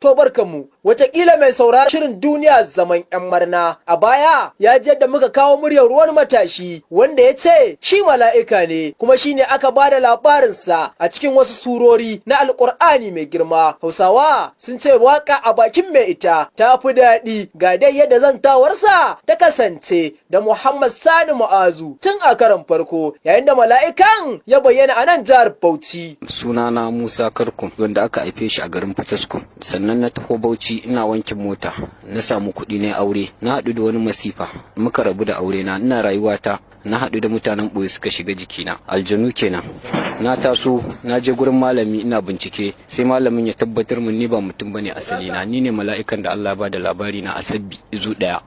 To barkanmu, watakila mai sauraron shirin duniya zaman 'yan marna a baya ya ji yadda muka kawo muryar wani matashi wanda ya ce shi mala'ika ne kuma shi ne aka ba da labarinsa a cikin wasu surori na Alƙur'ani mai girma. Hausawa sun ce waka a bakin mai ita ta fi daɗi, ga dai yadda zantawarsa ta kasance da Muhammad Sani Mu'azu tun a karon farko yayin da mala'ikan ya bayyana a nan jihar Bauchi. Sunana Musa Karkum wanda aka haife shi a garin Fataskum. Sannan na taho Bauchi ina wankin mota, na samu kuɗi na aure, na haɗu da wani masifa, muka rabu da aure na, ina rayuwata, na haɗu da mutanen ɓoye suka shiga jikina, aljanu kenan. Na taso, na je gurin malami ina bincike, sai malamin ya tabbatar min ni ba mutum bane asali na, ni ne mala'ikan da Allah ba da labari na Asabbi izu ɗaya.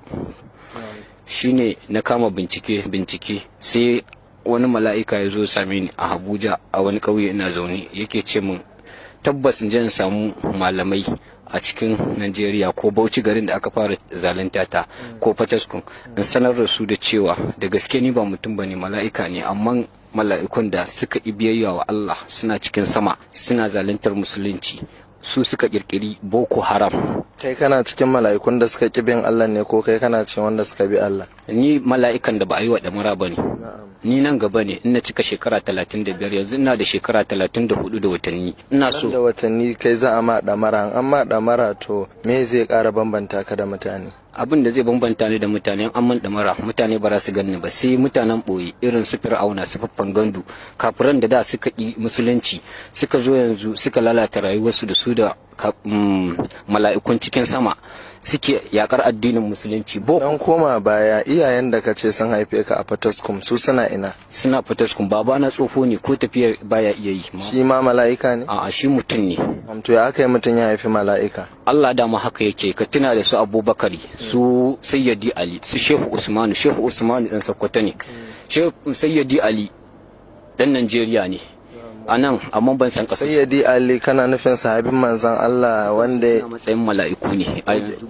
Shine na kama bincike, sai wani mala'ika ya zo same ni a Abuja a wani ƙauye ina zaune, yake ce min tabbas in je in samu malamai a cikin Najeriya ko Bauchi garin da aka fara zalunta ta ko Fataskun, in sanar da su da cewa da gaske ni ba mutum bane mala'ika ne, amma mala'ikun da suka biyayya wa Allah suna cikin sama suna zaluntar musulunci, su suka kirkiri Boko Haram. Kai kana cikin mala'ikun da suka bin Allah ne ko kai kana cikin wanda suka bi Allah? Ni mala'ikan da ba a yi wa damara bane. Ni nan gaba ne, ina cika shekara 35, yanzu ina da shekara 34 da watanni. Ina so da watanni kai za a ma damara, an ma damara to me zai ƙara bambanta ka da mutane? Abin da zai bambanta ni da mutane, an man damara mutane ba za su ganni ba, sai mutanen boye irin su Fir'auna, su Faffan Gandu, kafiran da suka ƙi musulunci suka zo yanzu suka lalata rayuwarsu da su da mala'ikun cikin sama suke yakar addinin musulunci. Dan koma baya, iyayen da kace sun haife ka a Fataskum su suna ina? Suna Fataskum. Baba na tsofo ne, ko tafiyar baya iya yi. Shi ma mala'ika ne? A'a, shi mutum ne. To ya aka yi mutum ya haifi mala'ika? Allah dama haka yake, ka tuna da su Abubakari, su Sayyidi Ali, su Shehu Usmanu dan Sokoto ne. Shehu Sayyidi Ali dan Najeriya ne. A nan amma ban san kasar. Sayyidi Ali kana nufin sahabin manzon Allah wanda matsayin mala'iku ne,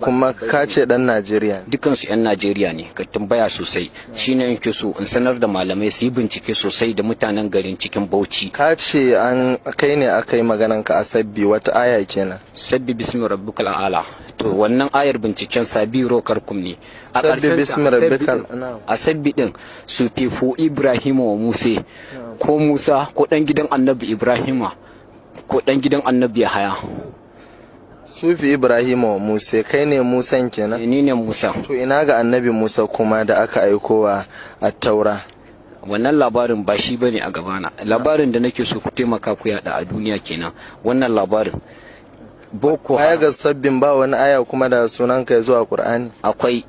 kuma ka ce dan Najeriya ne? Dukansu 'yan Najeriya ne, ka tambaya sosai. Shine yake so in sanar da malamai su yi bincike sosai da mutanen garin cikin Bauchi. Ka ce an kai ne aka yi maganan ka a Sabbi, wata aya kenan? Sabbi bismi rabbikal a'la. To wannan ayar binciken Sabiro Karkum ne. A Sabbi bismi rabbikal a Sabbi din su fifu Ibrahim wa Musa, ko Musa ko dan gidan Annabi Ibrahima ko dan gidan Annabi Yahaya. Sufi Ibrahim wa Musa, kai ne Musan kenan? Ni ne Musa. To ina ga Annabi Musa kuma da aka aikowa a Taura? Wannan labarin ba shi bane a gabana. Labarin da nake so ku taimaka ku yada a duniya kenan. Wannan labarin Boko Haram. Aya ga sabbin ba wani aya kuma da sunan ka zuwa Qur'ani? Akwai.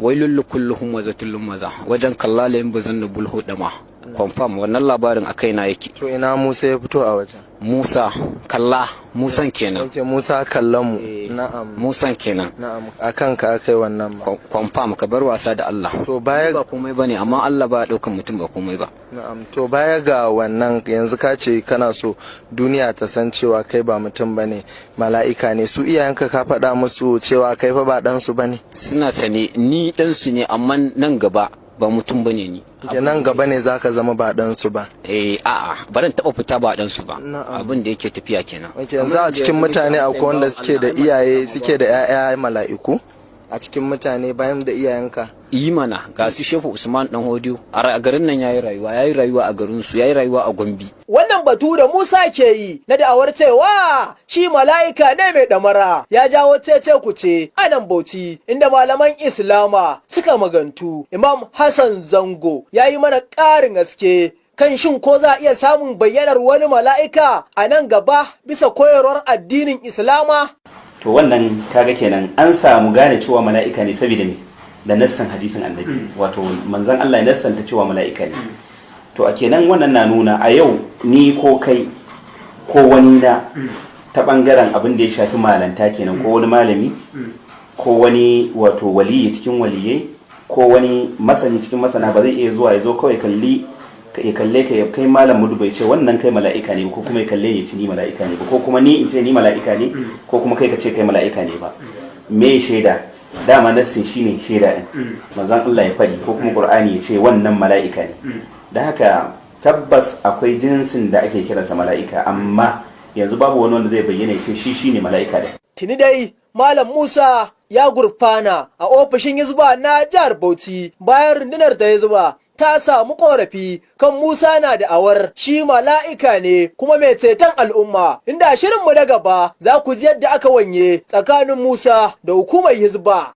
Wailul likulluhum wazatul maza wajen kallalayin bazan bulhu dama. Confirm wannan labarin a kaina yake. To ina Musa ya fito a wajen? Musa kalla, Musan kenan. Okay, Musa kallon mu. Na'am. Musan kenan. Na'am. Akan ka akai wannan ma. Confirm, ka bar wasa da Allah. To baya ba komai bane, amma Allah ba daukan mutum ba komai ba. Na'am. To baya ga wannan yanzu ka ce kana so duniya ta san cewa kai ba mutum bane, mala'ika ne. Su iyayenka ka faɗa musu cewa kai fa ba dan su bane? Suna sane ni dan su ne, amma nan gaba ba mutum bane ni. Nan gaba ne zaka zama ba dan su ba? A'a, baran taba fita ba dan su ba. Abin da yake tafiya kenan. Yanzu a cikin mutane akwai wanda suke da iyaye, suke da ƴaƴa mala'iku a cikin mutane bayan da iyayenka? Yi mana, ga su Shehu Usman dan Hodiyo a garin nan yayi rayuwa a garin su, yayi rayuwa a Gombe. Wannan batu da Musa ke yi na da'awar cewa shi mala'ika ne mai damara ya jawo cece kuce a nan Bauchi, inda malaman Islama suka magantu. Imam Hassan Zango ya yi mana ƙarin gaske kan shin ko za a iya samun bayyanar wani mala'ika a nan gaba bisa koyarwar addinin Islama? To wannan kaga kenan an samu gane cewa mala'ika ne saboda ne da nassan hadisin annabi, wato manzon Allah ya nassanta cewa mala'ika ne. To a kenan wannan na nuna a yau ni ko kai ko wani na ta bangaren abin da ya shafi malanta kenan, ko wani malami ko wani wato waliyi cikin waliyai ko wani masani cikin masana ba zai iya zuwa ya zo kawai ya kalle ka ya kai malam mudu bai ce wannan kai mala'ika ne, ko kuma ya kalle ya ce ni mala'ika ne ba, ko kuma ni in ce ni mala'ika ne, ko kuma kai ka ce kai mala'ika ne ba. Me shaida? Dama nassin shine shaida din, manzon Allah ya fadi ko kuma Qur'ani ya ce wannan mala'ika ne. Da haka tabbas akwai jinsin da ake kiransa mala'ika, amma yanzu babu wani wanda zai bayyana ya ce shi shine mala'ika da. Tuni dai Malam Musa ya gurfana a ofishin Hizba na jihar Bauchi bayan rundunar ta Hizba ta samu korafi kan Musa na da awar shi mala'ika ne kuma mai ceton al'umma, inda shirinmu na gaba za ku ji yadda aka wanye tsakanin Musa da hukumar Hizba.